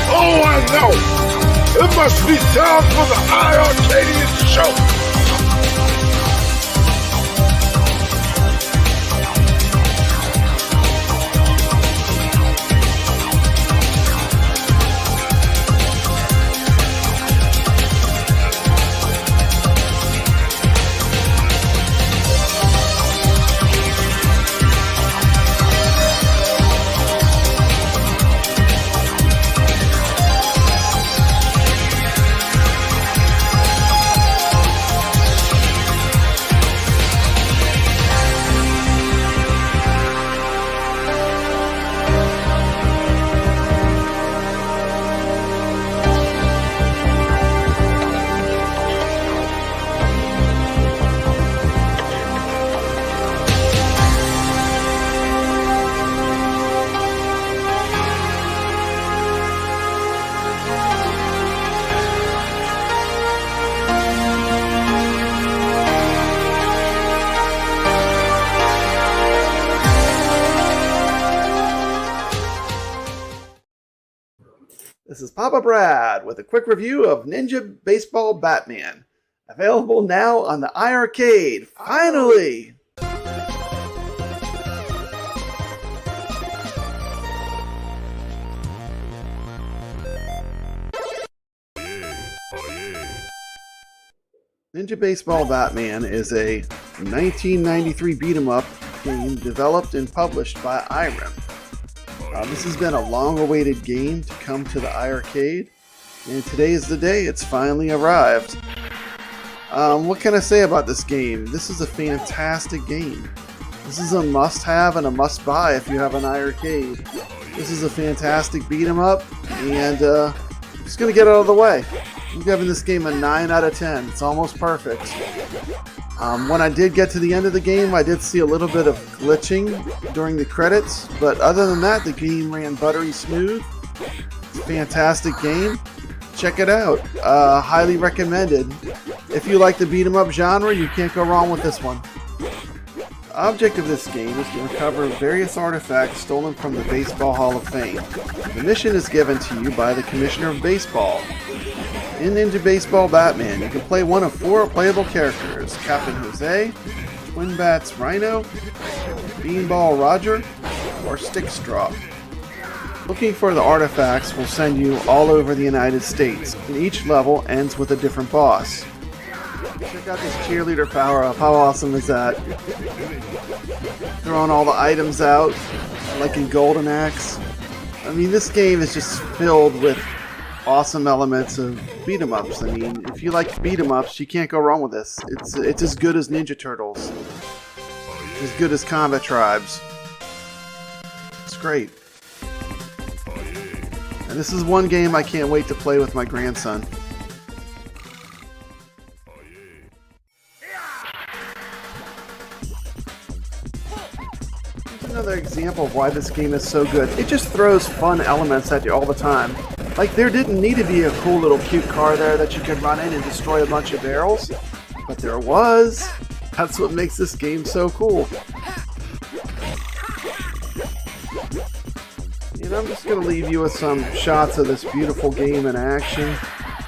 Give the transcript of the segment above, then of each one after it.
Oh, I know! It must be time for the iiRcade show! This is Papa Brad with a quick review of Ninja Baseball Batman. Available now on the iiRcade. Finally! Ninja Baseball Batman is a 1993 beat-em-up game developed and published by iiRcade. This has been a long-awaited game to come to the iiRcade, and today is the day it's finally arrived. What can I say about this game? This is a fantastic game. This is a must-have and a must-buy if you have an iiRcade. This is a fantastic beat-em-up, and I'm just going to get it out of the way. I'm giving this game a 9 out of 10. It's almost perfect. When I did get to the end of the game, I did see a little bit of glitching during the credits, but other than that, the game ran buttery smooth. It's a fantastic game. Check it out. Highly recommended. If you like the beat 'em up genre, you can't go wrong with this one. The object of this game is to recover various artifacts stolen from the Baseball Hall of Fame. The mission is given to you by the Commissioner of Baseball. In Ninja Baseball Batman, you can play one of 4 playable characters: Captain Jose, Twin Bats Rhino, Beanball Roger, or Stick Straw. Looking for the artifacts will send you all over the United States, and each level ends with a different boss. Check out this cheerleader power-up. How awesome is that? Throwing all the items out, like in Golden Axe. I mean, this game is just filled with awesome elements of beat 'em ups. I mean, if you like beat 'em ups, you can't go wrong with this. It's as good as Ninja Turtles. As good as Combat Tribes. It's great. And this is one game I can't wait to play with my grandson. Here's another example of why this game is so good. It just throws fun elements at you all the time. Like, there didn't need to be a cool little cute car there that you could run in and destroy a bunch of barrels, but there was. That's what makes this game so cool. And I'm just going to leave you with some shots of this beautiful game in action.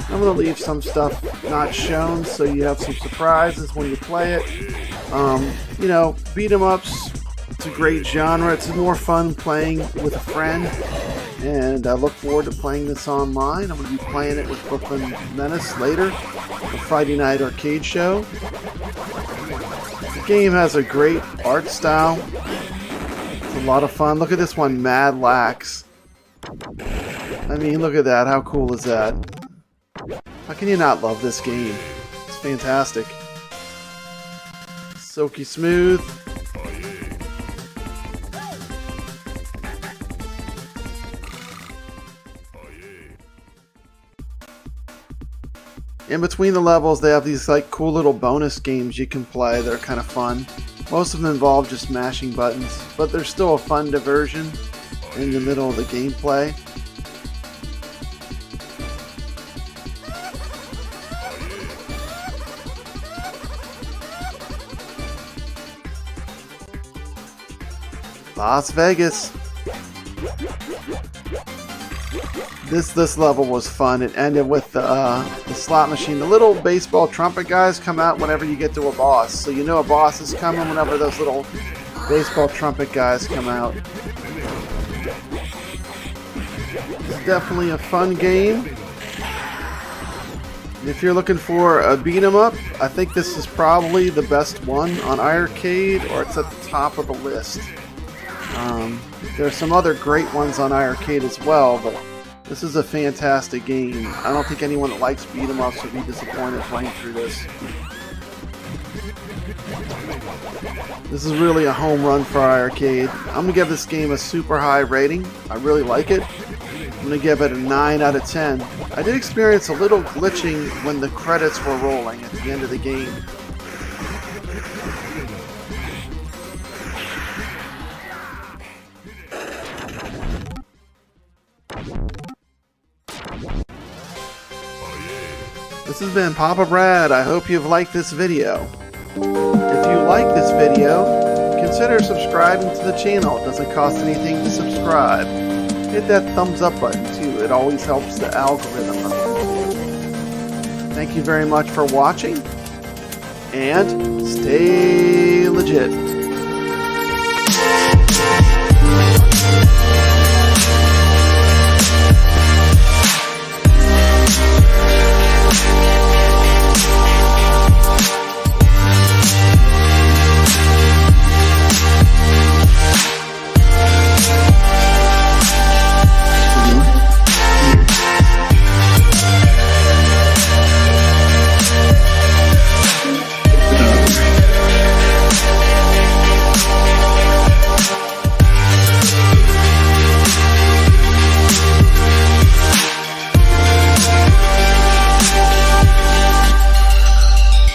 I'm going to leave some stuff not shown so you have some surprises when you play it. You know, beat 'em ups, it's a great genre. It's more fun playing with a friend. And I look forward to playing this online. I'm going to be playing it with Brooklyn Menace later, the Friday night arcade show. The game has a great art style. It's a lot of fun. Look at this one, Mad Lax. I mean, look at that. How cool is that? How can you not love this game? It's fantastic. Silky smooth. In between the levels, they have these like cool little bonus games you can play that are kind of fun. Most of them involve just mashing buttons, but there's still a fun diversion in the middle of the gameplay. Las Vegas. This level was fun. It ended with the slot machine. The little baseball trumpet guys come out whenever you get to a boss. So you know a boss is coming whenever those little baseball trumpet guys come out. It's definitely a fun game. If you're looking for a beat 'em up, I think this is probably the best one on iiRcade, or it's at the top of the list. There's some other great ones on iiRcade as well, but this is a fantastic game. I don't think anyone that likes beat 'em ups would be disappointed playing through this. This is really a home run for iiRcade. I'm going to give this game a super high rating. I really like it. I'm going to give it a 9 out of 10. I did experience a little glitching when the credits were rolling at the end of the game. This has been Papa Brad. I hope you've liked this video. If you like this video, consider subscribing to the channel. It doesn't cost anything to subscribe. Hit that thumbs up button too. It always helps the algorithm. Thank you very much for watching, and stay legit.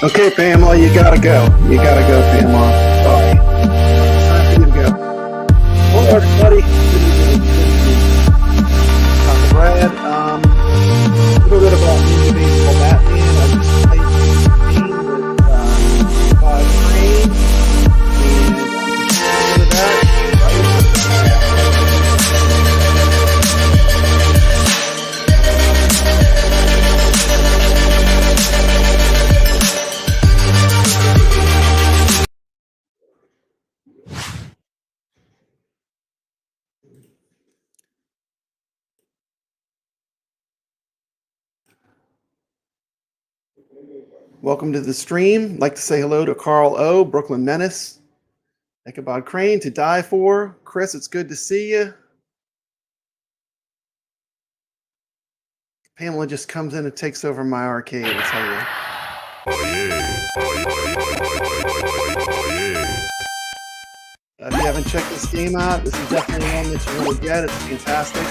Okay, Pamela, you gotta go. You gotta go, Pamela. Sorry. It's time for you to go. Hello, everybody. Dr. Brad. A little bit about me, the baseball Batman. I just played the game with iiCkabodcrane, and after that, welcome to the stream. I'd like to say hello to Carl O, Brooklyn Menace, iiCkabodcrane, To Die For. Chris, it's good to see you. Pamela just comes in and takes over my arcade, I tell you. If you haven't checked this game out, this is definitely one that you want to get. It's fantastic.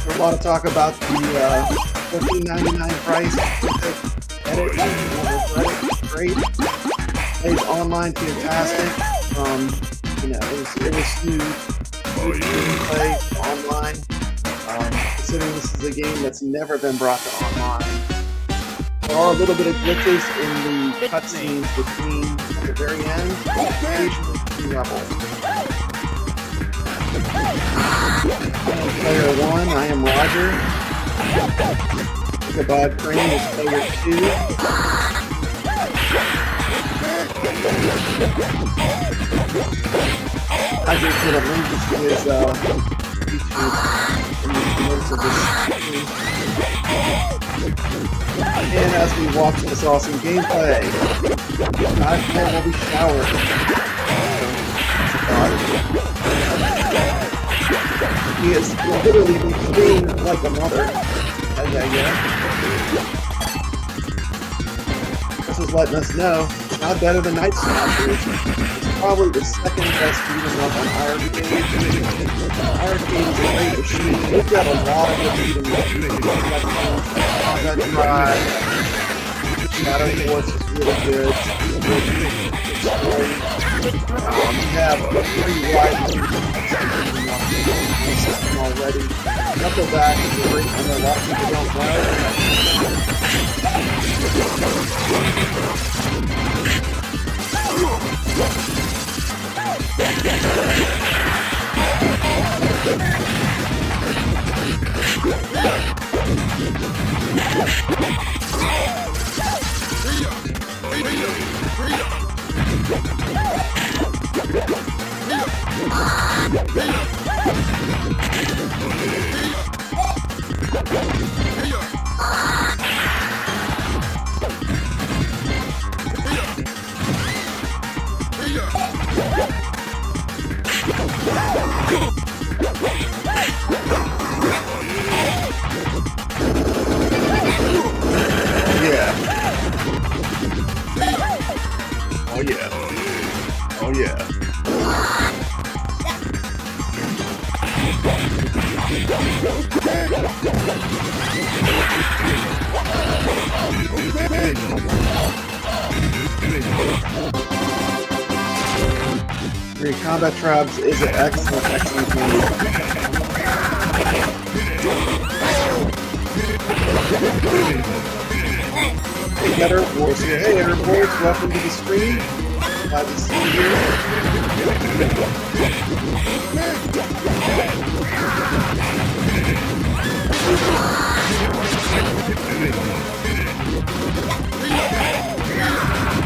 There's a lot of talk about the $14.99 price. Edit, great. Plays online, fantastic. It was smooth. Play online. Considering this is a game that's never been brought to online. There are a little bit of glitches in the cutscenes between at the very end, occasionally between levels. Player 1, I am Roger. iiCkabodcrane is player 2. I just put a link to his YouTube in the notes of this stream. And as we watch this awesome gameplay, iiCkabod will be showered. He is literally being like a mother. This is letting us know it's not better than Night Stalkers. It's probably the second best beat'em up on iiRcade. iiRcade is a great machine. We've got a lot of good beat'em ups. Combat Drive, Shadow Force is really good. We have a pretty wide system already. Knuckle Back is great, and a lot of people don't know. Combat Tribes is an excellent game. Hey, Better Wars here. Hey, Airboards, welcome to the stream. Glad to see you here.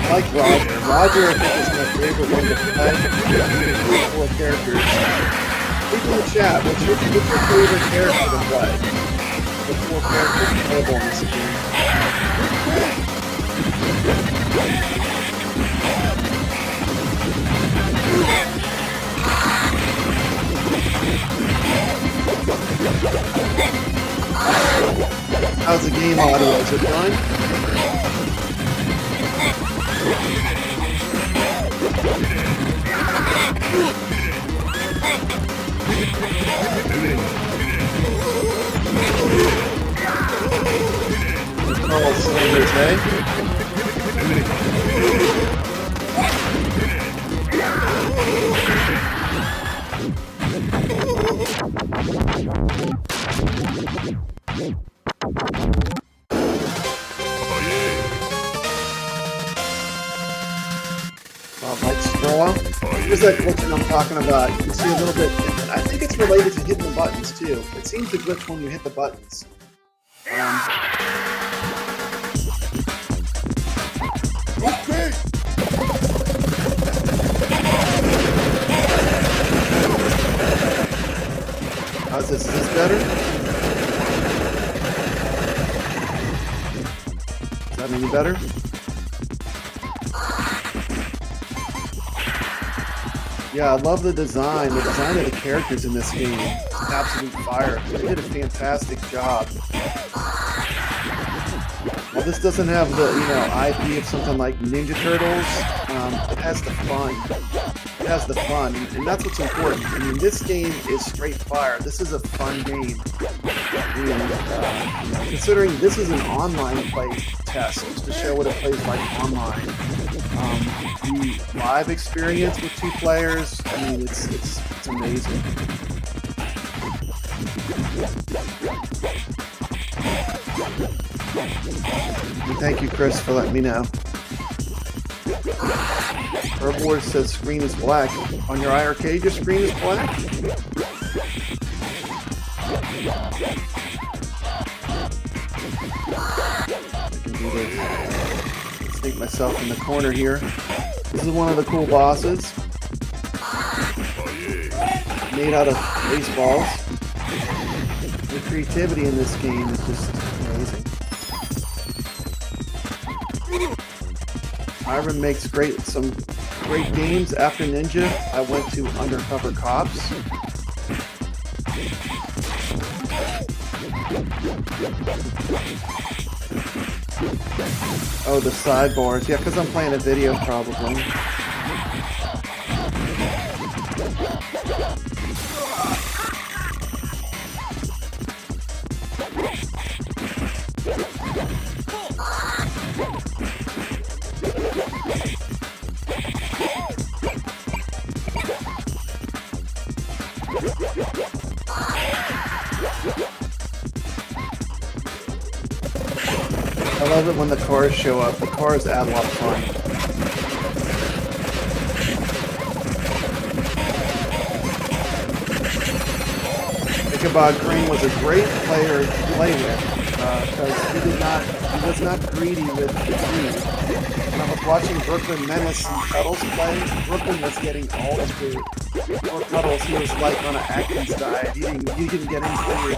I like Roger. Roger, I think, is my favorite one to play. 4 characters. Leave in the chat, what's your favorite character to play? The 4 characters playable in this game. How's the game audio? Is it fine? fingers, eh? Like straw. Here's that glitching I'm talking about. You can see a little bit. I think it's related to hitting the buttons too. It seems to glitch when you hit the buttons. Okay. How's this? Is this better? Is that any better? Yeah, I love the design. The design of the characters in this game is absolute fire. They did a fantastic job. Well, this doesn't have the, IP of something like Ninja Turtles. It has the fun. It has the fun, and that's what's important. I mean, this game is straight fire. This is a fun game. And, considering this is an online play test, just to show what it plays like online. The live experience with 2 players, I mean, it's amazing. And thank you, Chris, for letting me know. Herbivore says screen is black. On your iiRcade, your screen is black? I can do this. Sneak myself in the corner here. This is one of the cool bosses. Made out of baseballs. The creativity in this game is just amazing. iiRcade makes some great games. After Ninja, I went to Undercover Cops. Oh, the sidebars. Yeah, because I'm playing a video probably. I love it when the cars show up. The cars add a lot of fun. iiCkabodcrane was a great player to play with because he was not greedy with the food. When I was watching Brooklyn Menace and Cuddles play, Brooklyn was getting all the food. Or Cuddles, he was like on an Atkins diet. He didn't get any food.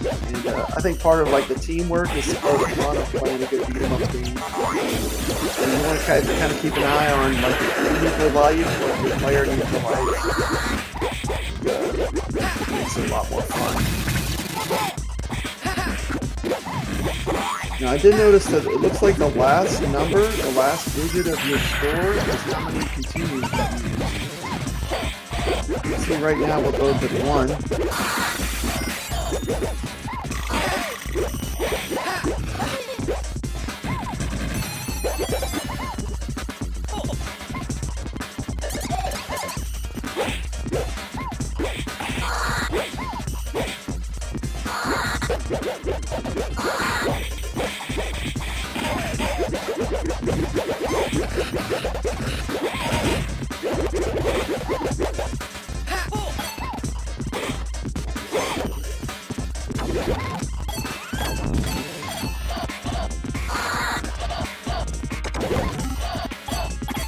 And I think part of like the teamwork is part of the fun of playing a good beat-em-up game. And you want to kind of keep an eye on like if you need the life or if your player needs the life. It makes it a lot more fun. Now I did notice that it looks like the last number, the last digit of your score is how many continues to be used. See right now we're both at 1.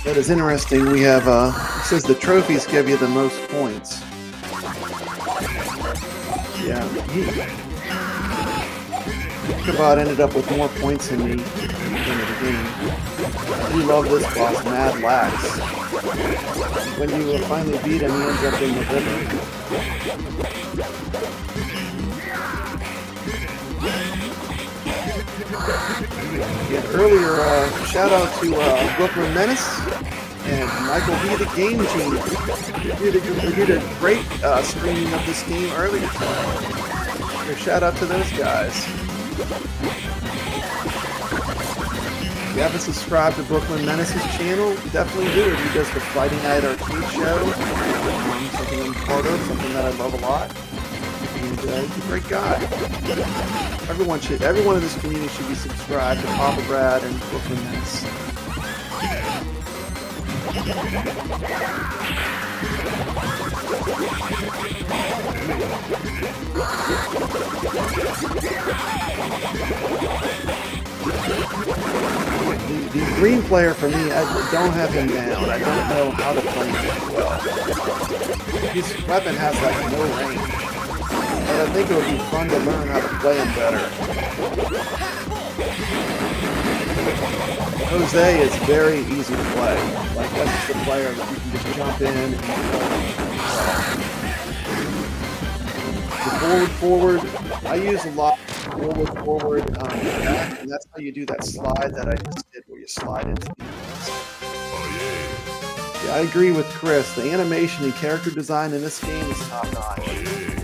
That is interesting. We have, it says the trophies give you the most points. Yeah, iiCkabod ended up with more points than me at the end of the game. I do love this boss, Mad Lax. When you finally beat him, he ends up in the river. Yeah, earlier, shout out to Brooklyn Menace and Michael V, the Game Genie. You did a great streaming of this game earlier tonight. So shout out to those guys. you haven't subscribed to Brooklyn Menace's channel, definitely do. He does the Friday Night Arcade Show, something I'm part of, something that I love a lot. And he's a great guy. Everyone in this community should be subscribed to Papa Brad and Brooklyn Menace. The green player for me, I don't have him down. I don't know how to play him well. His weapon has like no range. But I think it would be fun to learn how to play him better. Jose is very easy to play. Like, that's just a player that you can just jump in and forward. I use a lot forward back, and that's how you do that slide that I just did, where you slide into the enemies. Yeah, I agree with Chris. The animation and character design in this game is top notch.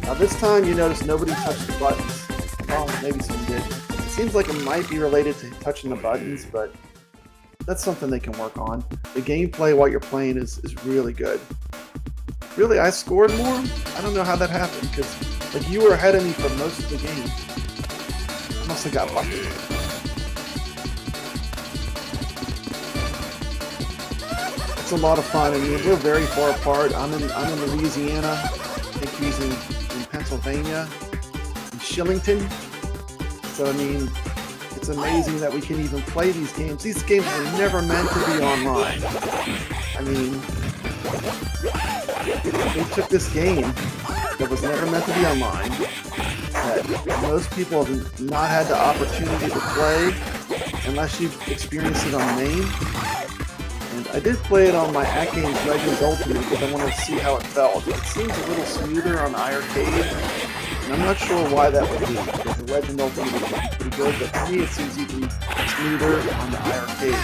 Now this time you notice nobody touched the buttons. Oh, maybe some did. It seems like it might be related to touching the buttons, but that's something they can work on. The gameplay while you're playing is really good. Really, I scored more? I don't know how that happened, because like you were ahead of me for most of the game. I must have got lucky. It's a lot of fun. I mean, we're very far apart. I'm in Louisiana. I think he's in Pennsylvania, in Shillington. So I mean, it's amazing that we can even play these games. These games were never meant to be online. I mean, they took this game that was never meant to be online, that most people have not had the opportunity to play unless you've experienced it on main. And I did play it on my iiCkabodcrane Legends Ultimate because I wanted to see how it felt. It seems a little smoother on iiRcade, and I'm not sure why that would be, because the Legend Ultimate is pretty good, but to me it seems even smoother on the iiRcade.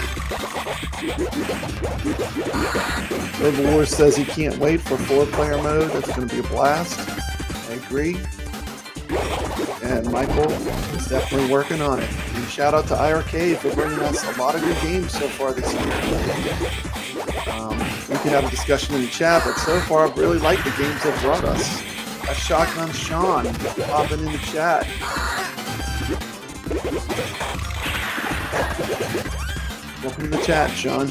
Overlord says he can't wait for 4-player mode. That's going to be a blast. I agree. And Michael is definitely working on it. And shout out to iiRcade for bringing us a lot of good games so far this year. We can have a discussion in the chat, but so far I've really liked the games they've brought us. That's Shotgun Sean popping in the chat. Welcome to the chat, Sean.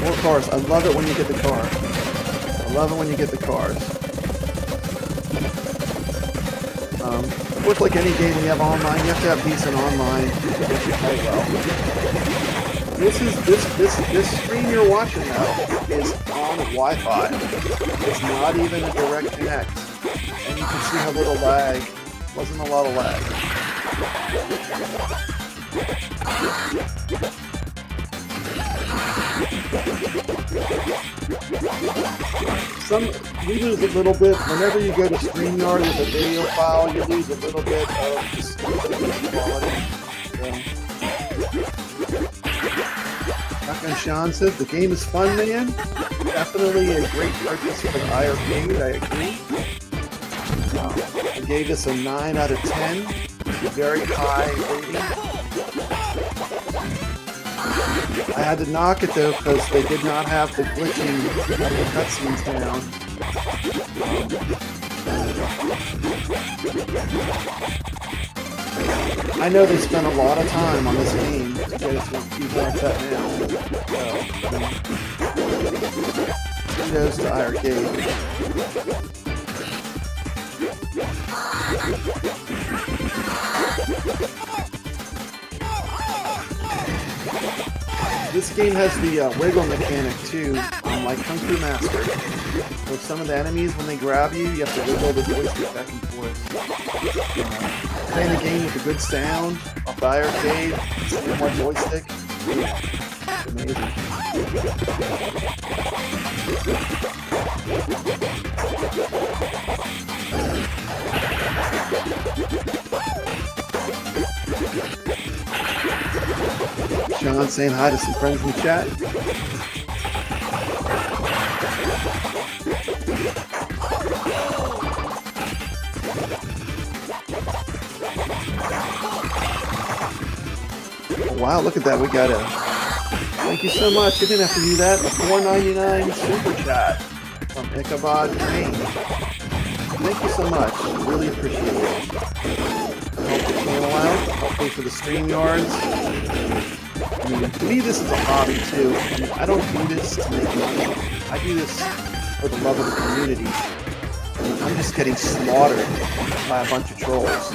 More cars. I love it when you get the car. I love it when you get the cars. Of course, like any game you have online, you have to have decent online to play well. This stream you're watching now is on Wi-Fi. It's not even a direct connect, and you can see how little lag. Wasn't a lot of lag. We lose a little bit whenever you go to StreamYard with a video file. You lose a little bit of quality. Shotgun Sean says the game is fun, man. Definitely a great purchase for the iiRcade. I agree. I gave this a 9 out of 10. Very high rating. I had to knock it though because they did not have the glitching of the cutscenes down. I know they spent a lot of time on this game to get it to be like that now. Kudos to iiRcade. This game has the wiggle mechanic too, like Kung Fu Master. With some of the enemies, when they grab you, you have to wiggle the joystick back and forth. Playing a game with a good sound off the iiRcade, and one joystick, it's amazing. Sean saying hi to some friends in the chat. wow, look at that. We got a... Thank you so much. You didn't have to do that. A $4.99 super chat from iiCkabodcrane. Thank you so much. Really appreciate it. Help the channel out. Help pay for the StreamYards. I mean, to me, this is a hobby, too. I mean, I don't do this to make money. I do this for the love of the community. I mean, I'm just getting slaughtered by a bunch of trolls.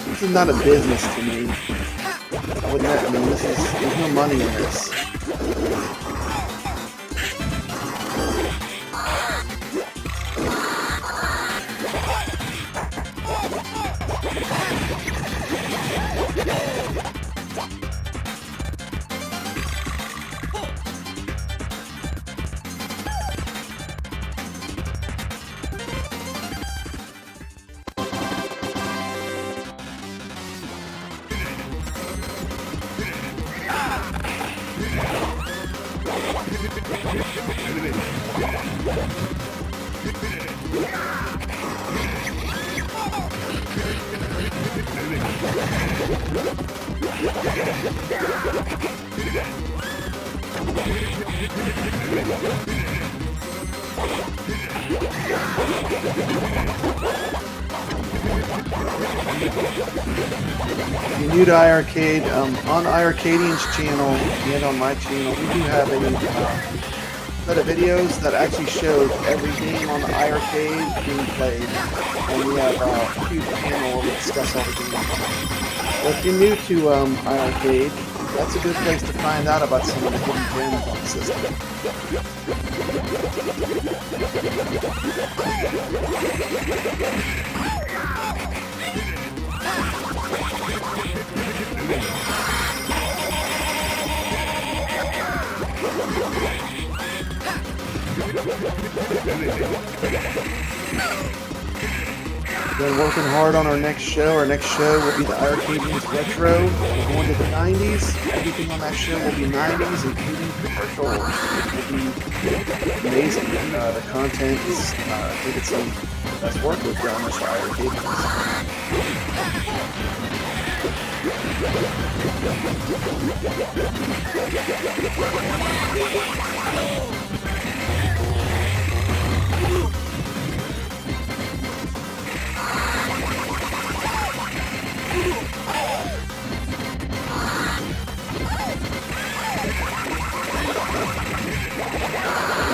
This is not a business to me. I would never, I mean, there's no money in this. If you're new to iiRcade, on iiRcadian's channel and on my channel, we do have a set of videos that actually shows every game on the iiRcade being played, and we have a huge panel where we discuss all the games. So if you're new to iiRcade, that's a good place to find out about some of the hidden gems on the system. Been working hard on our next show. Our next show will be the iiRcadians Retro. We're going to the 90s. Everything on that show will be 90s, including commercials. It will be amazing. The content is, I think it's some of the best work we've done with iiRcadians.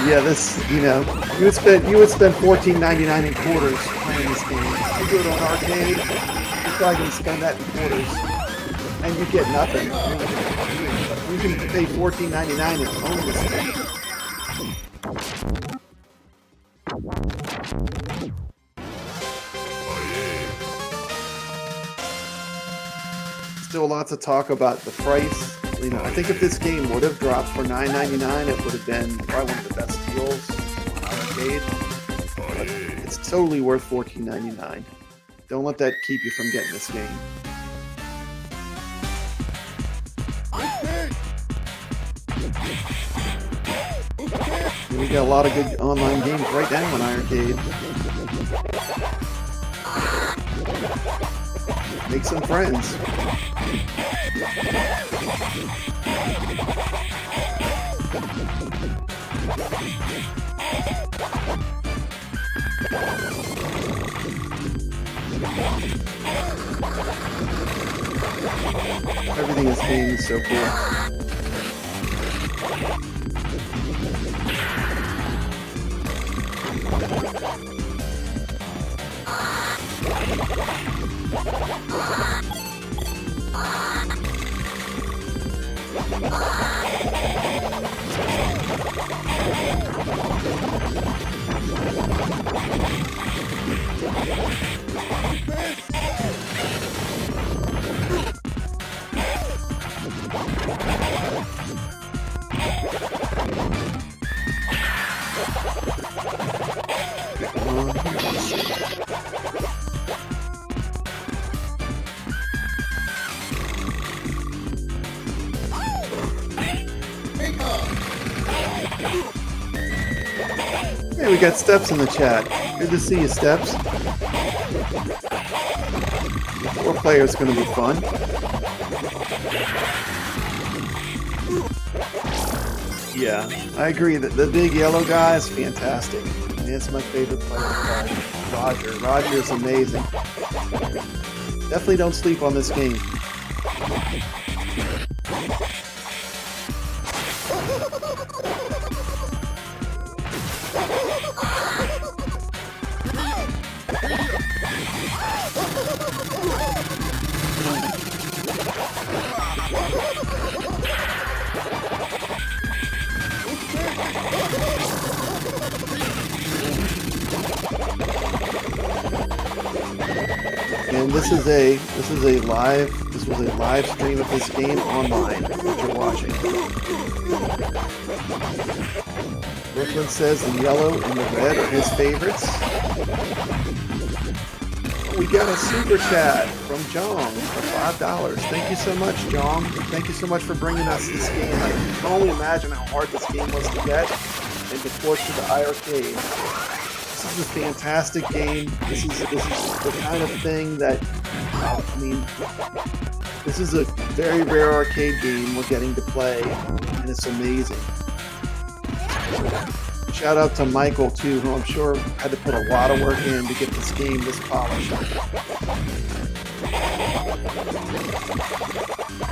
Yeah, this, you know, you would spend $14.99 in quarters playing this game. If you do it on arcade, you're probably going to spend that in quarters, and you get nothing. I mean, you can pay $14.99 and own this game. Still lots of talk about the price. You know, I think if this game would have dropped for $9.99, it would have been probably one of the best deals on iiRcade. But it's totally worth $14.99. Don't let that keep you from getting this game. We got a lot of good online games right now on iiRcade. Make some friends. Everything is being so cool. Hey, we got Steps in the chat. Good to see you, Steps. 4-player is going to be fun. Yeah, I agree that the big yellow guy is fantastic. It's my favorite player to play. Roger. Roger is amazing. Definitely don't sleep on this game. And this was a live stream of this game online that you're watching. Brooklyn says the yellow and the red are his favorites. We got a super chat from Jong for $5. Thank you so much, Jong. Thank you so much for bringing us this game. I can only imagine how hard this game was to get and to port to the iiRcade. This is a fantastic game. This is the kind of thing that, this is a very rare arcade game we're getting to play, and it's amazing. Shout out to Michael, too, who I'm sure had to put a lot of work in to get this game this polished.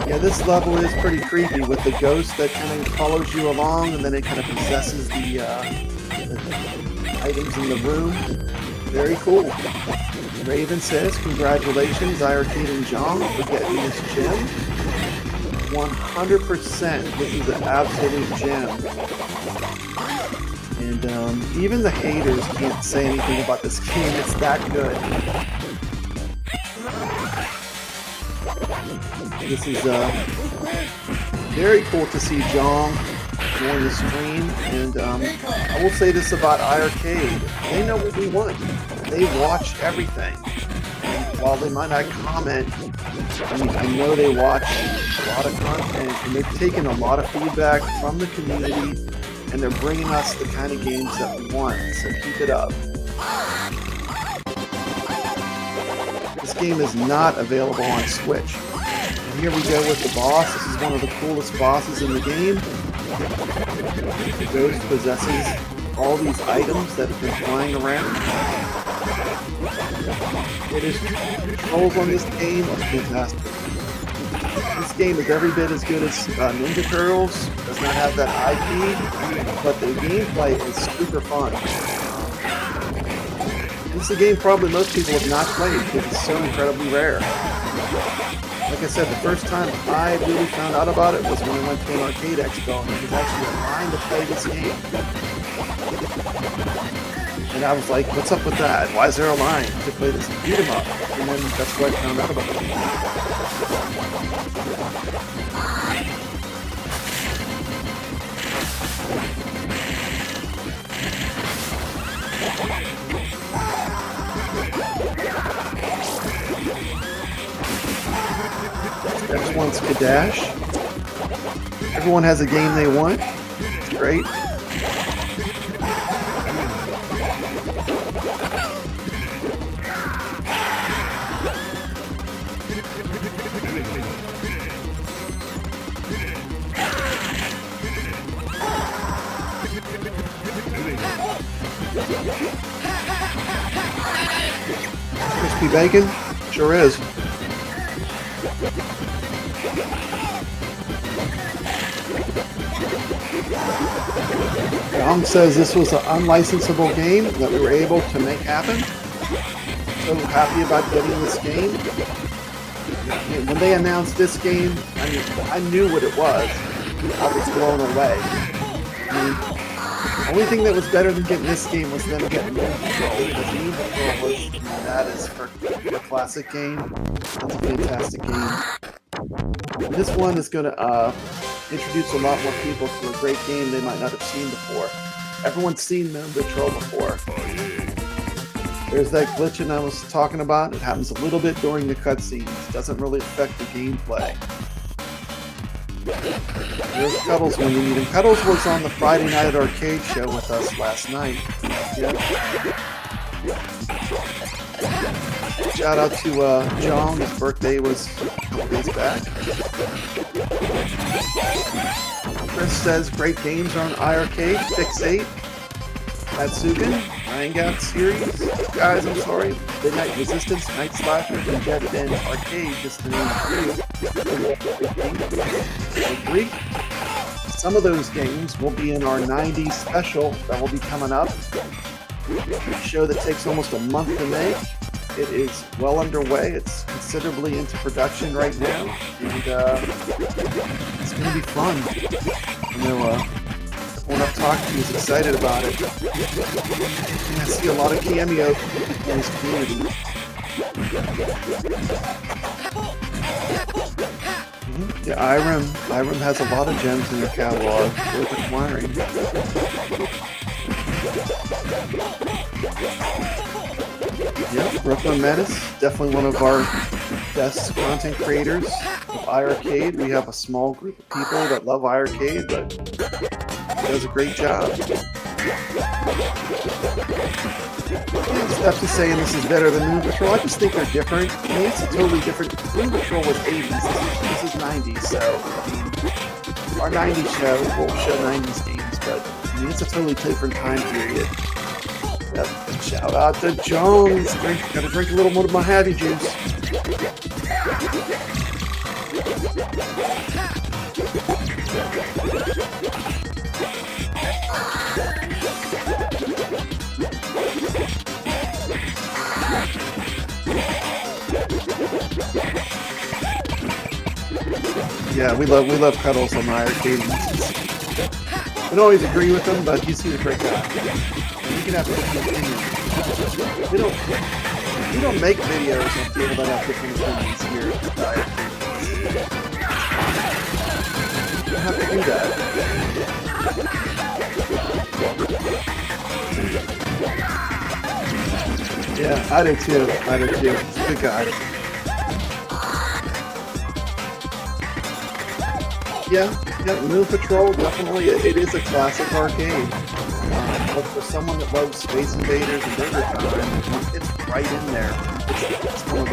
Yeah, this level is pretty creepy with the ghost that kind of follows you along, and then it kind of possesses the items in the room. Very cool. Raven says, congratulations, iiRcade and Jong, for getting this gem. 100%, this is an absolute gem. And even the haters can't say anything about this game, it's that good. This is very cool to see Jong join the stream, and I will say this about iiRcade, they know what we want. They watch everything. And while they might not comment, I know they watch a lot of content, and they've taken a lot of feedback from the community, and they're bringing us the kind of games that we want, so keep it up. This game is not available on Switch. And here we go with the boss. This is one of the coolest bosses in the game. The ghost possesses all these items that have been flying around. It is controls on this game are fantastic. This game is every bit as good as Ninja Turtles. Does not have that IP, but the gameplay is super fun. It's a game probably most people have not played because it's so incredibly rare. Like I said, the first time I really found out about it was when I went to an arcade expo, and there was actually a line to play this game. And I was like, what's up with that? Why is there a line to play this beat 'em up? And then that's where I found out about it. Next one's Kadash. Everyone has a game they want. It's great. Crispy bacon? Sure is. Jong says this was an unlicensable game that we were able to make happen. So happy about getting this game. And when they announced this game, I knew what it was. I was blown away. The only thing that was better than getting this game was them getting Moon Patrol. Because Moon Patrol was, that is for a classic game. That's a fantastic game. This one is going to introduce a lot more people to a great game they might not have seen before. Everyone's seen Moon Patrol before. There's that glitching I was talking about. It happens a little bit during the cutscenes. It doesn't really affect the gameplay. There's Cuddles when you need him. Cuddles was on the Friday Night Arcade show with us last night. Yeah. Shout out to John. His birthday was a couple days back. Chris says great games are on iiRcade. Fix8. Matsugan. Rangap series. Guys, I'm sorry. Midnight Resistance, Night Slasher, and Dead End Arcade, just to name 3. I agree. Some of those games will be in our 90s special that will be coming up. A show that takes almost a month to make. It is well underway. It's considerably into production right now, and it's going to be fun. I know everyone I've talked to is excited about it. And I see a lot of cameos in this community. Yeah, iiRem has a lot of gems in their catalog. Worth acquiring. Yeah, Brooklyn Menace, definitely one of our best content creators of iiRcade. We have a small group of people that love iiRcade, but he does a great job. Steps is saying this is better than Moon Patrol. I just think they're different. I mean, it's a totally different. Moon Patrol was 80s. This is 90s, so I mean, our 90s show will show 90s games, but I mean, it's a totally different time period. Yep. Shout out to Jones. Gotta drink a little more of my Happy Juice. Yeah, we love Cuddles on iiRcade. We don't always agree with him, but he's a great guy. We can have different opinions. We don't make videos of people that have different opinions here at iiRcade. You don't have to do that. Yeah, I do too. He's a good guy. Yeah, Moon Patrol, definitely, it is a classic arcade. But for someone that loves Space Invaders and Burger Time, it's right in there. It's one of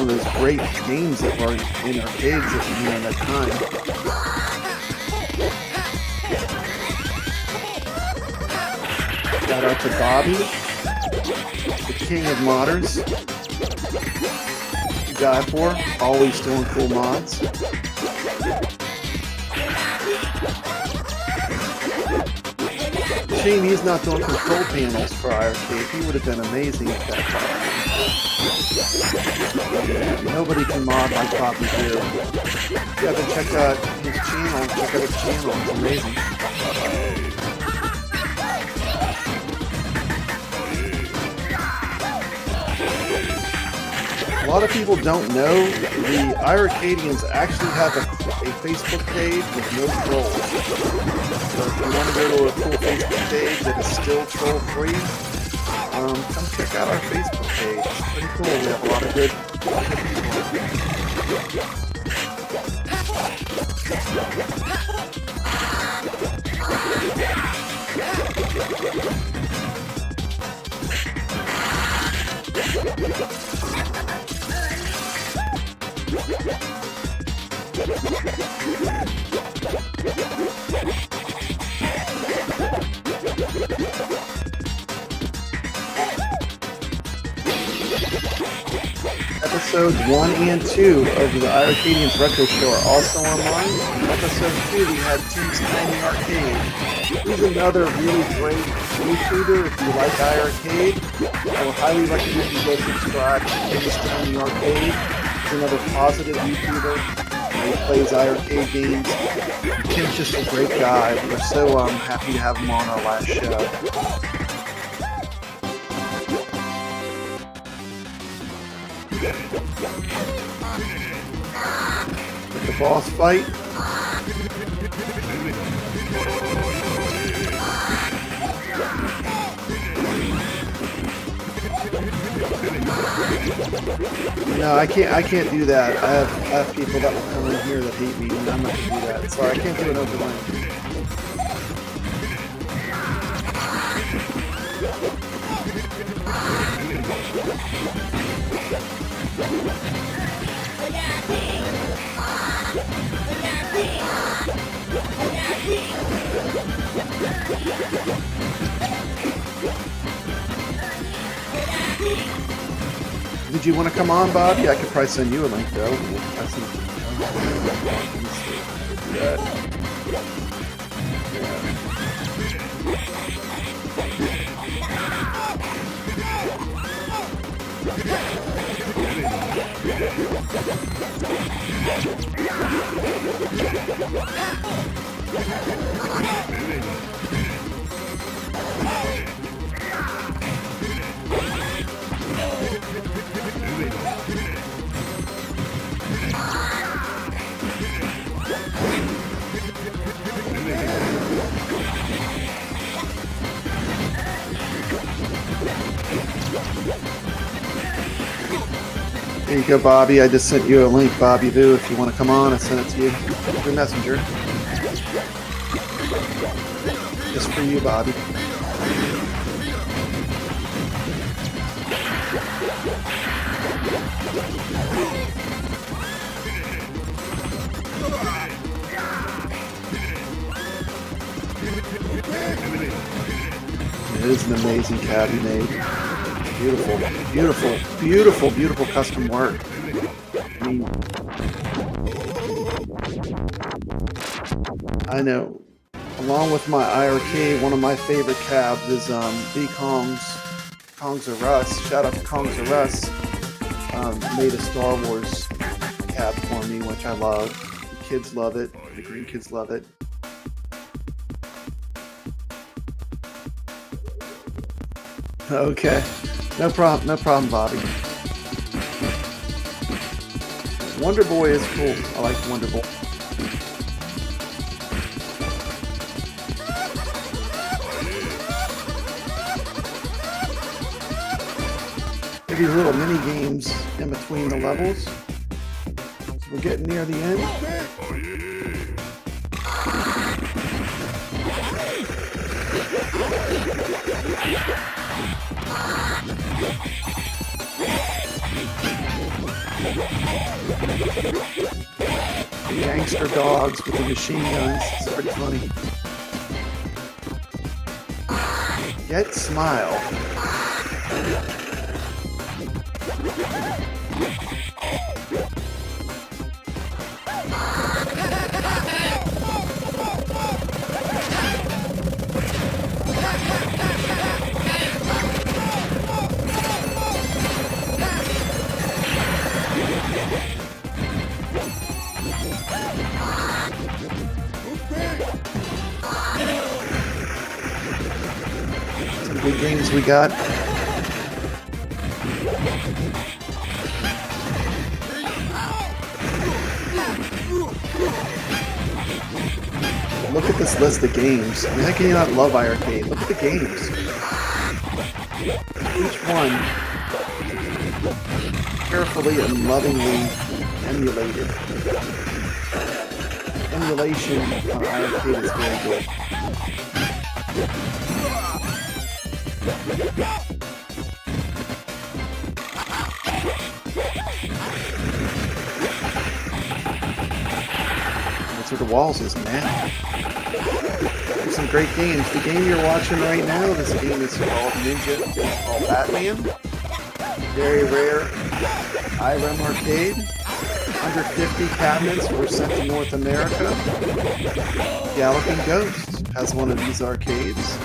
those great games that were in arcades at that time. Shout out to Bobby, the king of modders. Guy for always doing cool mods. Shame he's not doing control panels for iiRcade. He would have been amazing at that time. Nobody can mod like Bobby do. Yeah, then check out his channel. Check out his channel. It's amazing. A lot of people don't know the iiRcadians actually have a Facebook page with no trolls. So if you want to go to a cool Facebook page that is still troll free, come check out our Facebook page. It's pretty cool. We have a lot of good Episodes 1 and 2 of the iiRcadians Retro Show are also online. In episode 2, we had Tim's Tiny Arcade. He's another really great YouTuber. If you like iiRcade, I would highly recommend you go subscribe to Tim's Tiny Arcade. He's another positive YouTuber. He plays iiRcade games. Tim's just a great guy. We're so happy to have him on our last show. The boss fight. No, I can't do that. I have people that will come in here that hate me, and I'm not gonna do that. Sorry, I can't do an open lane. Did you want to come on, Bobby? I could probably send you a link though. There you go, Bobby. I just sent you a link, Bobby Vu. If you want to come on, I sent it to you through Messenger. Just for you, Bobby. It is an amazing cab you made. Beautiful, beautiful, beautiful, beautiful custom work. I mean, I know. Along with my iiRcade, one of my favorite cabs is Kongs or Russ. Shout out to Kongs or Russ. Made a Star Wars cab for me, which I love. The kids love it. The green kids love it. Okay. No problem, Bobby. Wonder Boy is cool. I like Wonder Boy. These little mini games in between the levels. So we're getting near the end. Gangster dogs with the machine guns. It's pretty funny. Yet smile. Some good games we got. Look at this list of games. I mean, how can you not love iiRcade? Look at the games. Each one carefully and lovingly emulated. Emulation on iiRcade is very good. That's where the walls is, man. There's some great games. The game you're watching right now, this game is called It's called Batman. Very rare iRem arcade. Under 50 cabinets were sent to North America. Galloping Ghost has one of these arcades.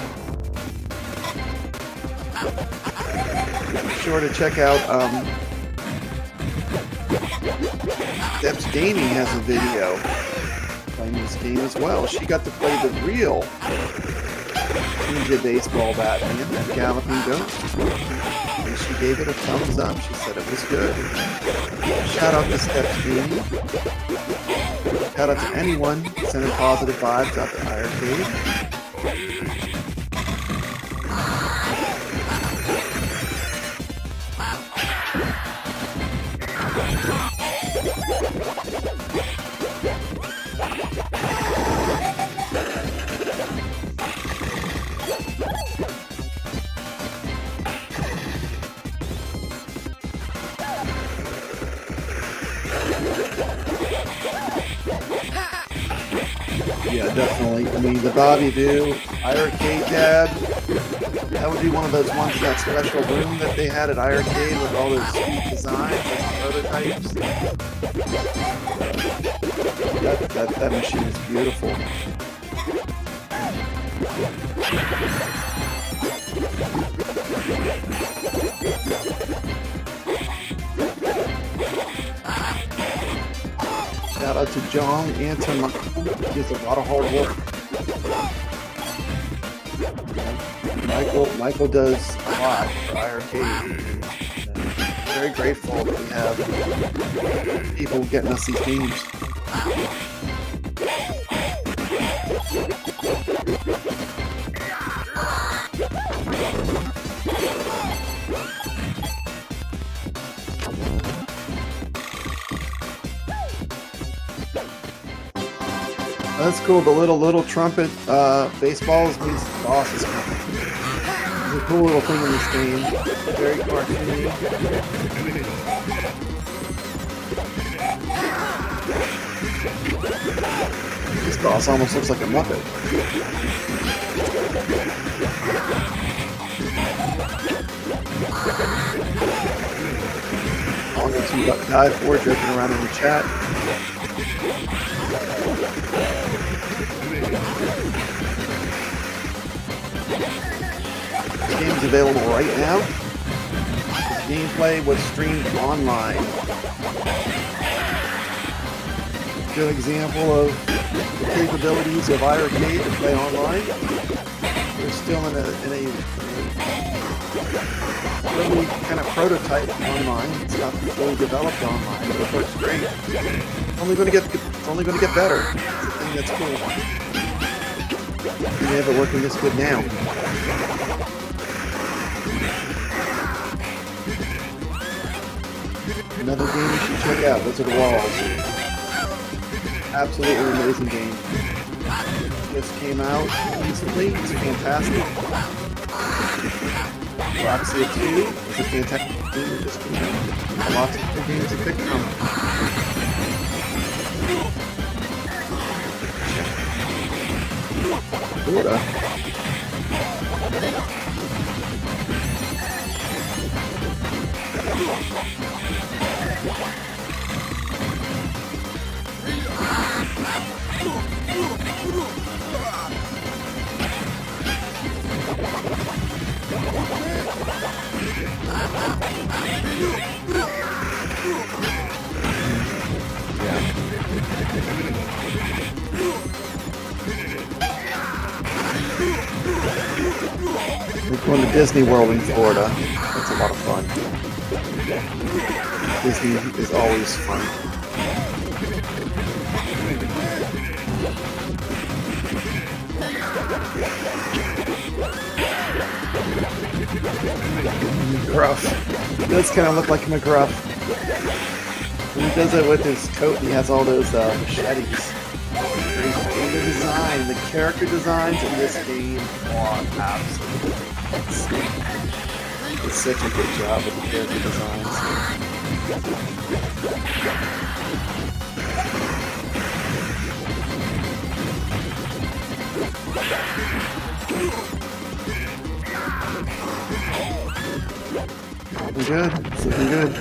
Be sure to check out Deb's Gaming has a video playing this game as well. She got to play the real Ninja Baseball Batman at Galloping Ghost. And she gave it a thumbs up. She said it was good. Shout out to Deb's Gaming. Shout out to anyone sending positive vibes out to iiRcade. Yeah, definitely. I mean, the Bobby Do, iiRcade tab, that would be one of those ones, that special room that they had at iiRcade with all those sweet designs, those prototypes. That machine is beautiful. Shout out to John and to Michael. He does a lot of hard work. Michael does a lot for iiRcade. Very grateful that we have people getting us these games. That's cool. The little trumpet baseballs means the boss is coming. It's a cool little thing in this game. Very cartoony. This boss almost looks like a Muppet. I'll go to Dive 4 joking around in the chat. This game's available right now. The gameplay was streamed online. Good example of the capabilities of iiRcade to play online. We're still in a really kind of prototype online. It's not fully developed online, but it works great. It's only going to get better. It's the thing that's cool. We have it working this good now. Another game you should check out. Wizard of Walls. Absolutely amazing game. Just came out recently. It's fantastic. Roxy 2 is a fantastic game that just came out. Lots of good games to pick from. Florida. We're going to Disney World in Florida. That's a lot of fun. Disney is always fun. McGruff. He does kind of look like McGruff. He does it with his coat and he has all those machetes. The design, the character designs in this game are absolutely insane. It's such a good job with the character designs. Looking good. It's looking good.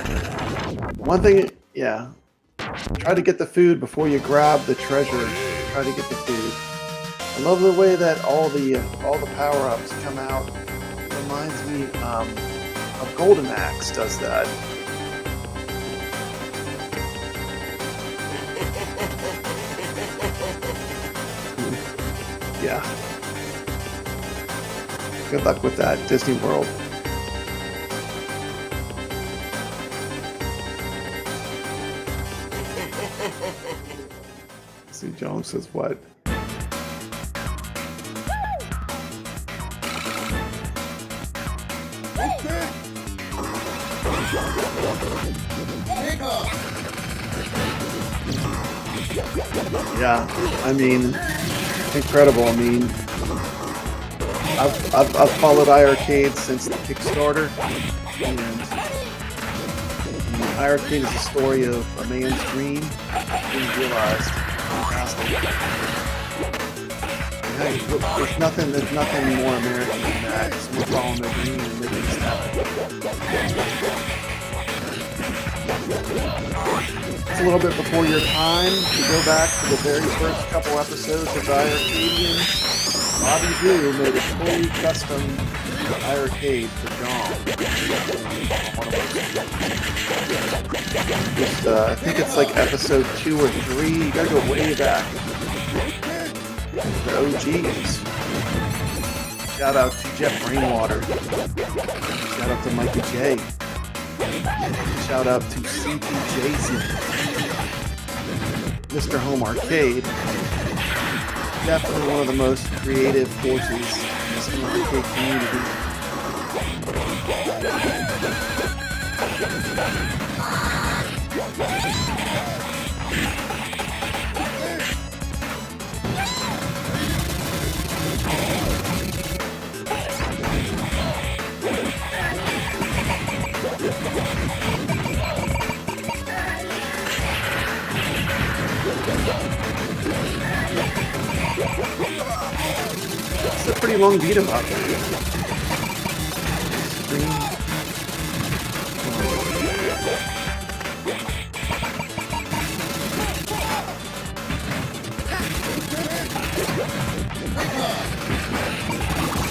One thing, yeah. Try to get the food before you grab the treasure. Try to get the food. I love the way that all the power-ups come out. It reminds me of Golden Axe does that. Yeah. Good luck with that, Disney World. See, Jones says what? Yeah, I mean, incredible. I mean, I've followed iiRcade since the Kickstarter, and iiRcade is a story of a man's dream being realized. Fantastic. There's nothing more American than that. Someone following their dream and making this happen. It's a little bit before your time to go back to the very first couple episodes of iiRcade. Bobby Blue made a fully custom iiRcade for John. I think it's like episode 2 or 3. You gotta go way back. The OGs. Shout out to Jeff Rainwater. Shout out to Mikey J. Shout out to CP Jason. Mr. Home Arcade. Definitely one of the most creative forces in this arcade community. It's a pretty long beat 'em up.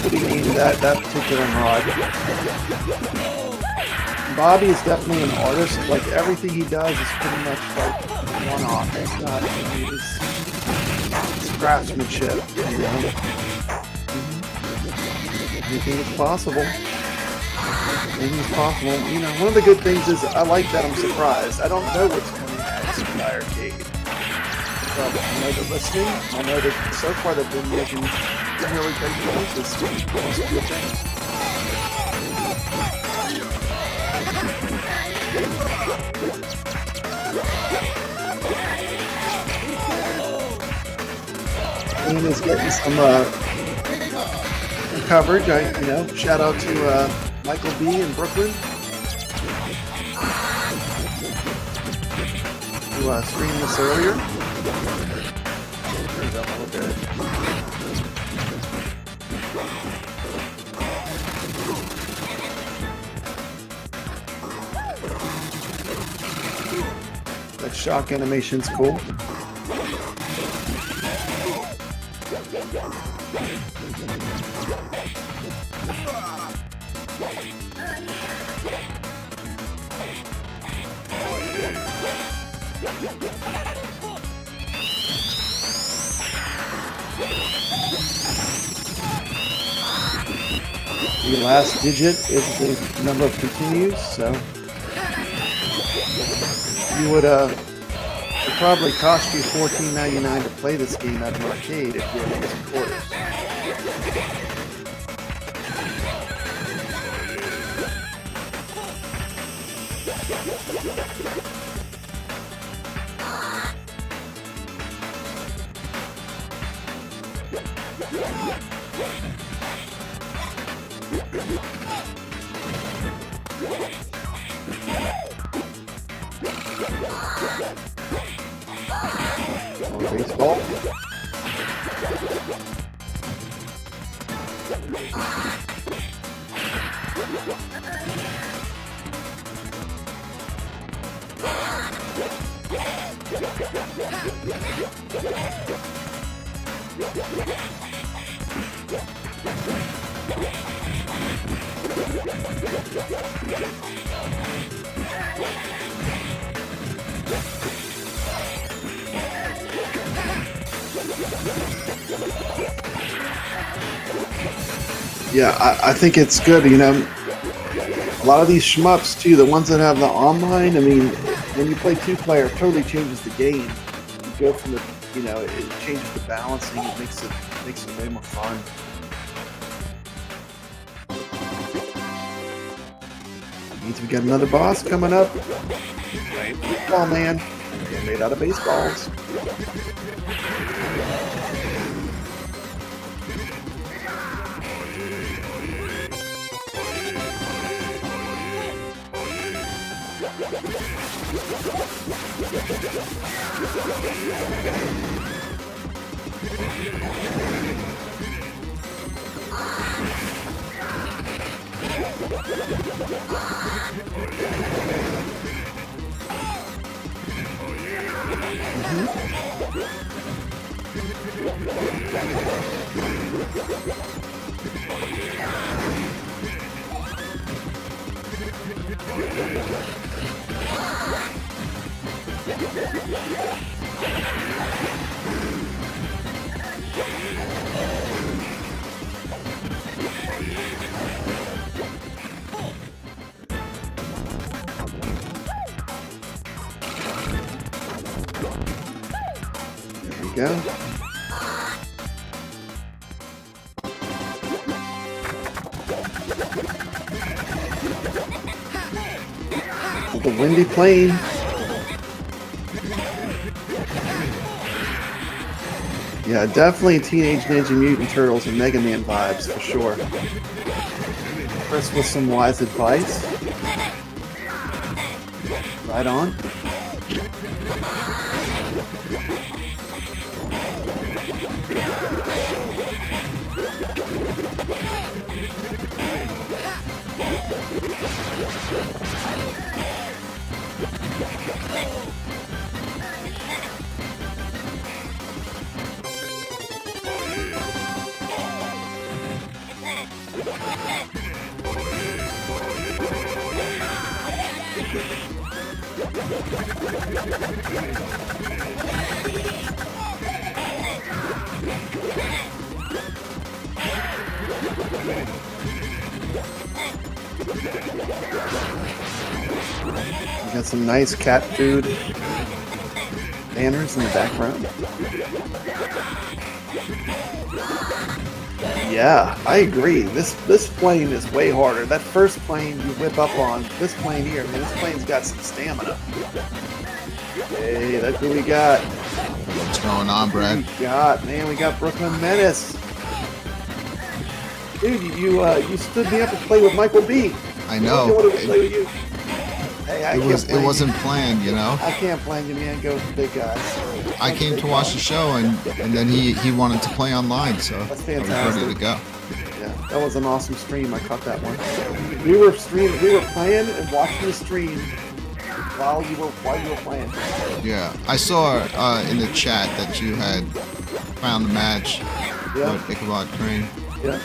Pretty neat that particular mod. Bobby is definitely an artist. Like everything he does is pretty much like one-off. It's not it's craftsmanship. You know? Anything is possible. Anything is possible. You know, one of the good things is I like that I'm surprised. I don't know what's coming next with iiRcade. I know they're listening. I know that so far they've been making really great choices. Most good things. Ian is getting some coverage. Shout out to Michael B in Brooklyn who streamed this earlier. Turns up a little bit. That shock animation's cool. The last digit is the number of continues, so you would it probably cost you $14.99 to play this game at an arcade if you were using quarters. Baseball. Yeah, I think it's good, you know. A lot of these shmups too, the ones that have the online, I mean, when you play two-player, it totally changes the game. You go from the, you know, it changes the balancing, it makes it way more fun. Means we got another boss coming up. Baseball man, made out of baseballs. There we go. The windy plain. Yeah, definitely Teenage Ninja Mutant Turtles and Mega Man vibes for sure. Chris with some wise advice. Right on. Got some nice cat food banners in the background. Yeah, I agree. This plane is way harder. That first plane you whip up on, this plane here, man, this plane's got some stamina. Hey, that's who we got. What's going on, Brad? We got Brooklyn Menace. Dude, you stood me up to play with Michael B. I know. I wanted to play with you. Hey, it wasn't planned, you know. I can't blame you, man. Go with the big guys. I came to watch the show, and then he wanted to play online, so That's I fantastic. was ready to go. Yeah, that was an awesome stream. I caught that one. We were playing and watching the stream while you were playing. Yeah, I saw in the chat that you had found the match Yeah. with iiCkabodcrane. Yeah,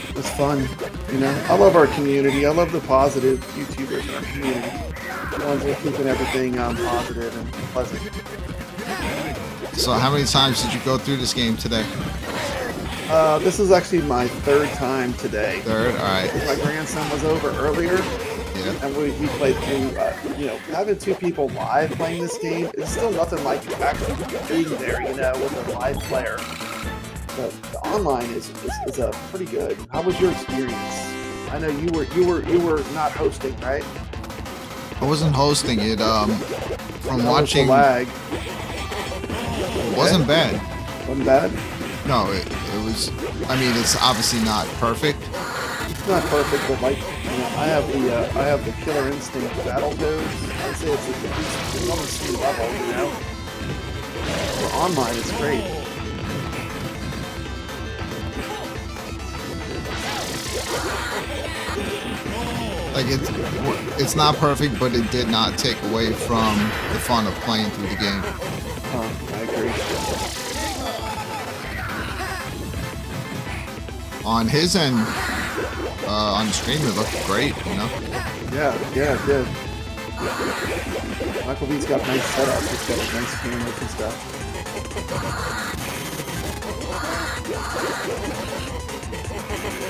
it was fun. You know, I love our community. I love the positive YouTubers in our community. The ones that are keeping everything positive and pleasant. So how many times did you go through this game today? This is actually my third time today. Third? All right. My grandson was over earlier, Yeah. and we played through. Having two people live playing this game is still nothing like actually being there. You know, with a live player. The online is pretty good. How was your experience? I know you were not hosting, right? I wasn't hosting it. From watching, the lag. it wasn't bad. Wasn't bad. No, it was. I mean, it's obviously not perfect. It's not perfect, but like, you know, I have the Killer Instinct Battletoads. I'd say it's on the same level, you know. For online, it's great. Like it's not perfect, but it did not take away from the fun of playing through the game. I agree. On his end, on the stream, it looked great, you know? Yeah, it did. Michael B's got nice setups. He's got nice cameras and stuff.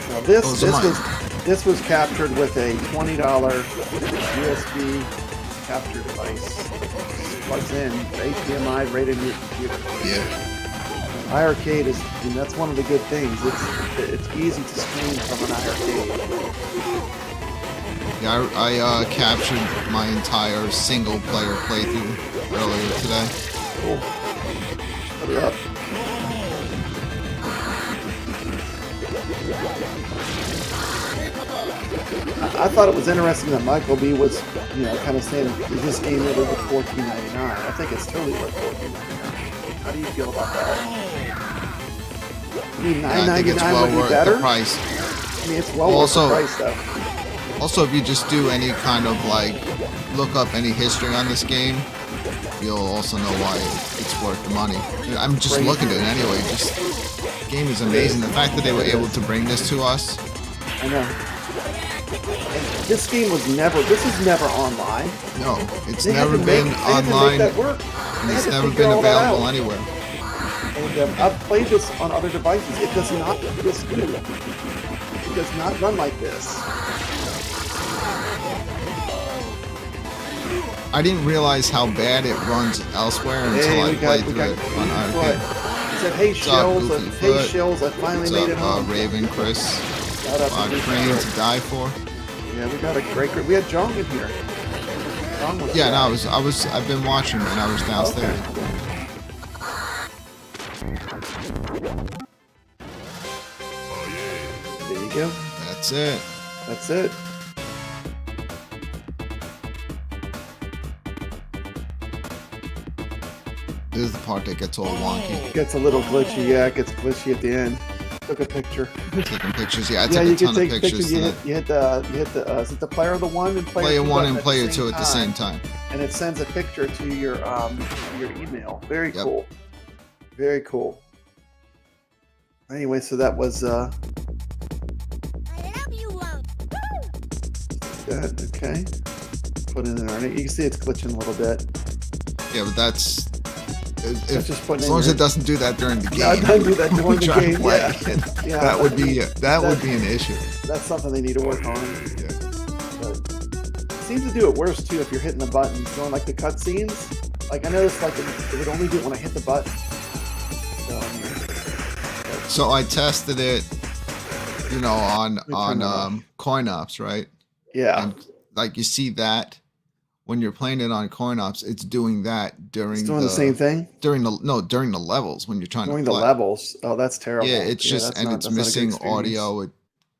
Now this was captured with a $20 USB capture device. Plugs in HDMI right in your computer. Yeah. iiRcade that's one of the good things. It's easy to stream from an iiRcade. Yeah, I captured my entire single player playthrough earlier today. Cool. Put it up. I thought it was interesting that Michael B was, kind of saying, is this game really worth $14.99? I think it's totally worth $14.99. How do you feel about that? I mean, I think it's well would be worth better. the price. I mean, it's well worth the price, though. Also, if you just do any kind of look up any history on this game, you'll also know why it's worth the money. I'm just Crazy. looking at it anyway. Just the game is amazing. The fact that they were able to bring this to us. I know. And this game was never. This is never online. No, it's They had never to been make- they had to make online, that work. and They it's had to never figure been all that available out. anywhere. And I've played this on other devices. It does not look this good. It does not run like this. I didn't realize how bad it runs elsewhere until I played through it on iiRcade. He said, "Hey What's up, Shills, Goofy hey Foot? Shills, I finally What's made up, it home." Raven, Chris, Shout out to Goofy Crane Foot. to die for? Yeah, we got a great group. We had Jong in here. Jong was Yeah, there. no, I've been watching, man. I was downstairs. There you go. That's it. That's it. This is the part that gets all wonky. It gets a little glitchy. Yeah, it gets glitchy at the end. Took a picture. Taking pictures. Yeah, I Yeah, took you a can ton take of pictures. pictures. You hit the is it the player of the one and Player two one button and at player the two same at the same time? time. And it sends a picture to your email. Very Yep. cool. Very cool. Anyway, so that was I love you, Wong. that. Okay. Put it in there. You can see it's glitching a little bit. Yeah, but that's That's just putting as in long as your- it doesn't do that during the game. No, don't do that during the Try to game. play Yeah. it. Yeah, that would be an issue. That's something they need to work on. Yeah. But it seems to do it worse too if you're hitting the buttons. Doing like the cutscenes. Like I noticed, like it would only do it when I hit the button. So I tested it, you know, on turn that off. CoinOps, right? Yeah. And like you see that when you're playing it on CoinOps, it's doing that during It's doing the same thing during the levels when you're trying during to the play. levels. Oh, that's terrible. Yeah, it's just that's and not- it's that's not a good missing experience. audio. It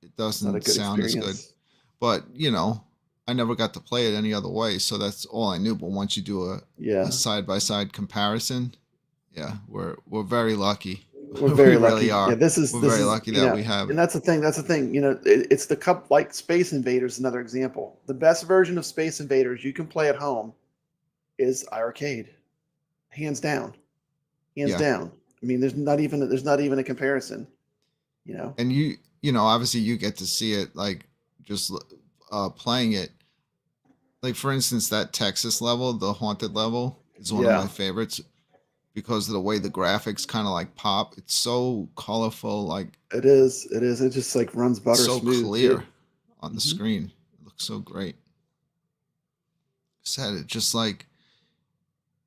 Not a doesn't good sound as good. experience. But you know, I never got to play it any other way, so that's all I knew. But once you do Yeah, a side by side comparison, yeah, we're very lucky. we're very we lucky. really are. Yeah, this is We're this very is, lucky you that know, we have it. And that's the thing. That's the thing. You know, it's the cup like Space Invaders. Another example. The best version of Space Invaders you can play at home is iiRcade, hands down, hands Yeah. down. I mean, there's not even a comparison. You know. And you know, obviously you get to see it like just playing it. Like for instance, that Texas level, the haunted level, is one Yeah. of my favorites because of the way the graphics kind of like pop. It's so colorful, like It is. It is. It just like runs butter so smooth. clear too. on the Mhm. screen. It looks so great. Said it just like,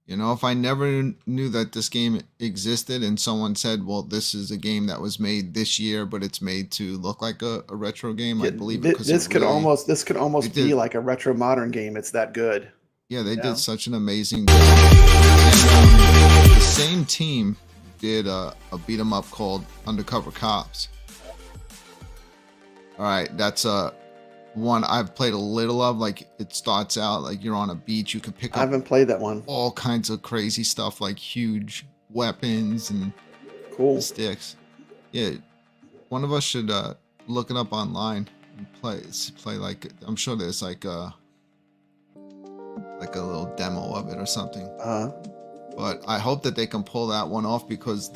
you know, if I never knew that this game existed and someone said, well, this is a game that was made this year, but it's made to look like a retro game, Yeah, I believe it. 'Cause this it could really- almost it be did. like a retro modern game. It's that good. Yeah, they Yeah. did such an amazing job. And, the same team did a beat 'em up called Undercover Cops. All right, that's one I've played a little of. Like it starts out like you're on a beach, you can pick I up haven't played that one. all kinds of crazy stuff like huge weapons and Cool. sticks. Yeah, one of us should look it up online and play like I'm sure there's like a little demo of it or something. But I hope that they can pull that one off because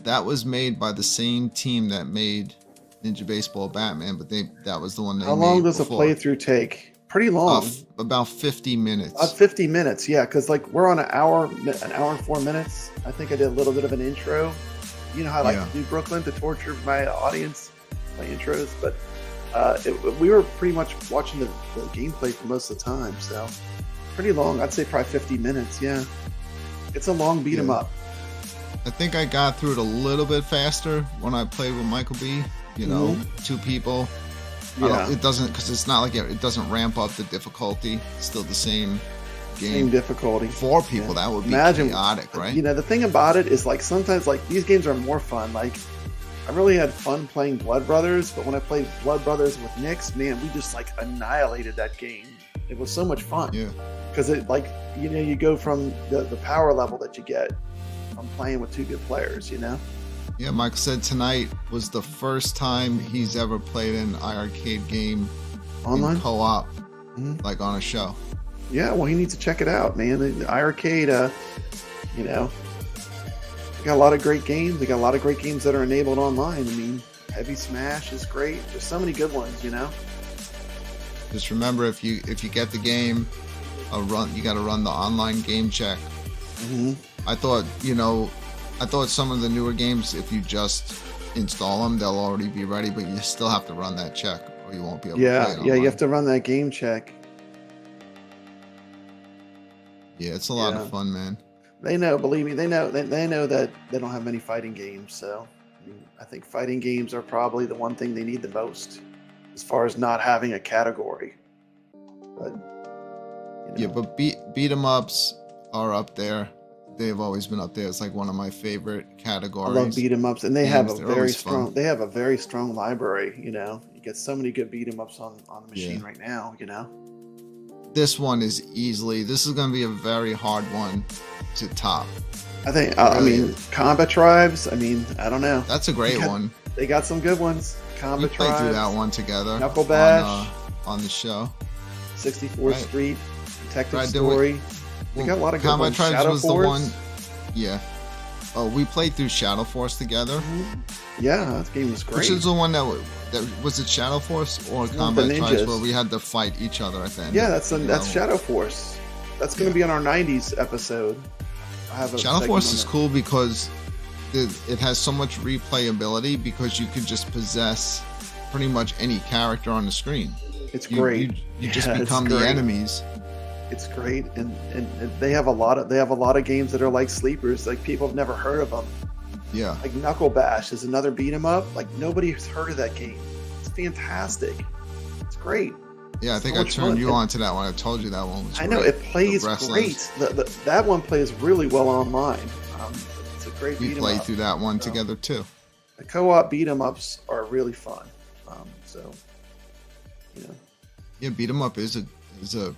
that was made by the same team that made Ninja Baseball Batman, but that was the one they How long made does before. a playthrough take? Pretty long. About 50 minutes. 50 minutes, yeah, because like we're on an hour and 4 minutes. I think I did a little bit of an intro. You know how I like Yeah. to do Brooklyn to torture my audience, my intros, but we were pretty much watching the gameplay for most of the time, so pretty long. I'd say probably 50 minutes, yeah. It's a long beat 'em Yeah. up. I think I got through it a little bit faster when I played with Michael B. You know, two people. Yeah, It doesn't, because it's not like it doesn't ramp up the difficulty. It's still the same game. same difficulty. Four people, Yeah. that would be Imagine- chaotic, right? You know, the thing about it is like sometimes like these games are more fun. Like I really had fun playing Blood Brothers, but when I played Blood Brothers with Nix, man, we just like annihilated that game. It was so much fun. Yeah. Because it like, you know, you go from the power level that you get from playing with two good players, you know? Yeah, Michael said tonight was the first time he's ever played an iiRcade game Online? in co-op, Mhm. like on a show. Yeah, well, he needs to check it out, man. The iiRcade, you know, they got a lot of great games. They got a lot of great games that are enabled online. I mean, Heavy Smash is great. There's so many good ones, you know. Just remember, if you get the game, you got to run the online game check. Mm-hmm. I thought some of the newer games, if you just install them, they'll already be ready, but you still have to run that check, or you won't be able to play it Yeah, online. you have to run that game check. Yeah, it's a lot of fun, man. They know, believe me, they know that they don't have many fighting games. So I mean, I think fighting games are probably the one thing they need the most, as far as not having a category. But Yeah, but beat 'em ups are up there. They've always been up there. It's like one of my favorite I categories. love beat 'em ups, and they have a They're very always fun. strong. They have a very strong library. You know, you get so many good beat 'em ups on the machine right now. You know. This one is easily. This is going to be a very hard one to top. I think. I mean, Combat Tribes. I mean, I don't know. That's a great one. They got some good ones. We Combat played Tribes. through that one together. Knuckle Bash. On the show. 64th Right. Street. Detective Right, Story. We got a lot of good Combat ones. Tribes Shadow was Force. the one. Yeah. Oh, we played through Shadow Force together. Yeah, that game was great. Which is the one that was it Shadow Force or the Combat Tribes ninjas. where we had to fight each other at the end? Yeah, that's Shadow Force. That's going to be on our 90s episode. I have a Shadow segment Force on is it. cool because it has so much replayability because you could just possess pretty much any character on the screen. It's You- great. You just Yeah, it's become the great. enemies. It's great, and they have a lot of games that are like sleepers. Like people have never heard of them. Yeah. Like Knuckle Bash is another beat 'em up. Like nobody has heard of that game. It's fantastic. It's great. Yeah, I think so I much turned fun. you on to that one. I told you that one was I know great. it plays The wrestlers. great. That one plays really well online. It's a great We beat 'em played up. through that one together too. The co-op beat 'em ups are really fun. So, you know, Yeah, beat 'em up is a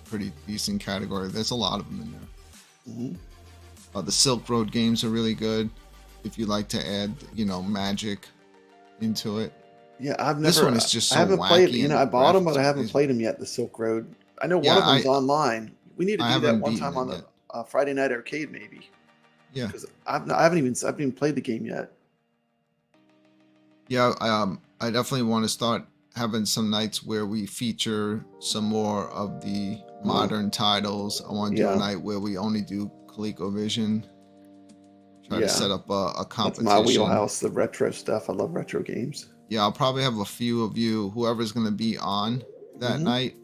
pretty decent category. There's a lot of them in there. The Silk Road games are really good. If you like to add, magic into it. yeah, I've never. This one is just so I haven't played. wacky and I bought them, but I graphics haven't amazing. played them yet. The Silk Road. I know Yeah, one of them's online. We need to I do that haven't one beaten time on it the Friday Night Arcade, maybe. Yeah. Because I haven't even played the game yet. Yeah, I definitely want to start having some nights where we feature some more of the modern titles. I want to do a Yeah. night where we only do ColecoVision. Try to Yeah. set up a That's competition. my wheelhouse. The retro stuff. I love retro games. Yeah, I'll probably have a few of you, whoever's going to be on that night,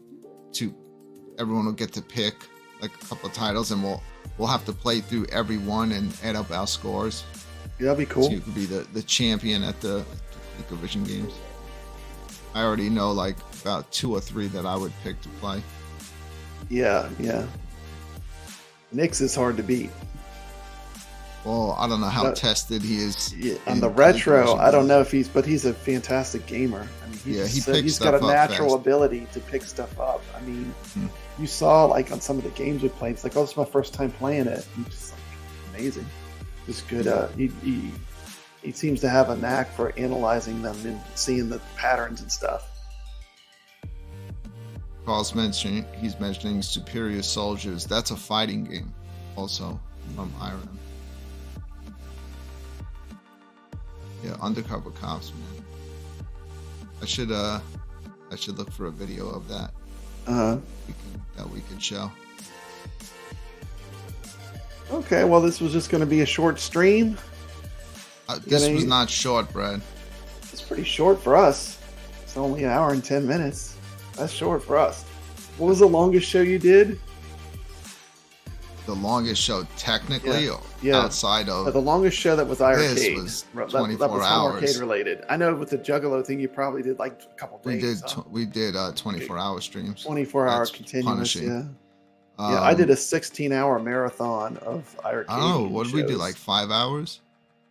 everyone will get to pick like a couple of titles, and we'll have to play through every one and add up our scores. Yeah, that'd be cool. So you could be the champion at the ColecoVision games. I already know like about 2 or 3 that I would pick to play. Yeah. Nick's is hard to beat. Well, I don't know how No. tested he is. Yeah, in on the retro, ColecoVision I don't games. know if he's a fantastic gamer. I mean, Yeah, he picks he's got a stuff up natural fast. ability to pick stuff up. I mean, Hmm. you saw like on some of the games we played, it's like, oh, this is my first time playing it. He's just like amazing. Just good. He seems to have a knack for analyzing them and seeing the patterns and stuff. He's mentioning Superior Soldiers. That's a fighting game, also from Ireland. Yeah, Undercover Cops, man. I should look for a video of that. That we can show. Okay, well, this was just going to be a short stream. This was not short, Brad. It's pretty short for us. It's only an hour and 10 minutes. That's short for us. What was the longest show you did? The longest show, technically, Yeah. outside of The longest show that was iiRcade. This was That 24 was hours. Arcade related. I know with the Juggalo thing, you probably did like a couple we days. did 24-hour streams. 24-hour That's continuous. punishing. Yeah. Yeah, I did a 16-hour marathon of iiRcade. Oh, what did we do? shows. Like 5 hours?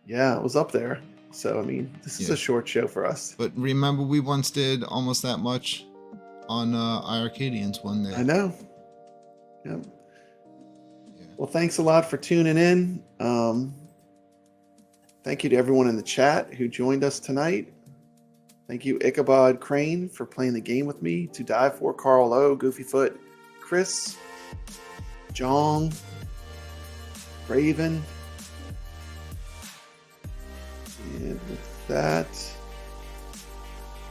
Yeah, it was up there. So I mean, this is a short show for us. But remember, we once did almost that much on iiRcadians one day. I know. Yeah. Well, thanks a lot for tuning in. Thank you to everyone in the chat who joined us tonight. Thank you, iiCkabodcrane, for playing the game with me. To Die For, Carl O, Goofyfoot, Chris, Jong, Raven. And with that,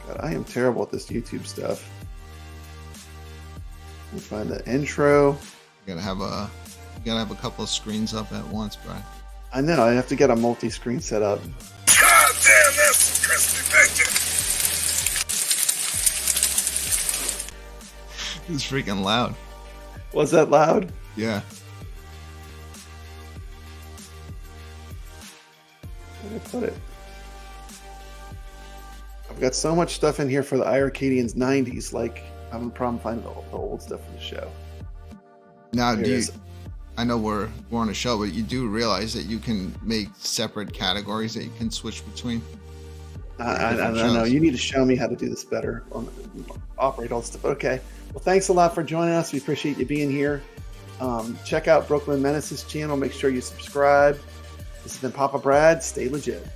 God, I am terrible at this YouTube stuff. Let me find the intro. You gotta have a couple of screens up at once, Brad. I know, I have to get a multi-screen set up. God damn, that's crispy bacon. It's freaking loud. Was that loud? Yeah. Where did I put it? I've got so much stuff in here for the iiRcadians 90s, like I'm having a problem finding the old stuff from the show. Now, There it is. I know we're on a show, but you do realize that you can make separate categories that you can switch between? I know. You need to show me how to do this better, operate all this stuff. Okay. Well, thanks a lot for joining us. We appreciate you being here. Check out Brooklyn Menace's channel. Make sure you subscribe. This has been Papa Brad. Stay legit.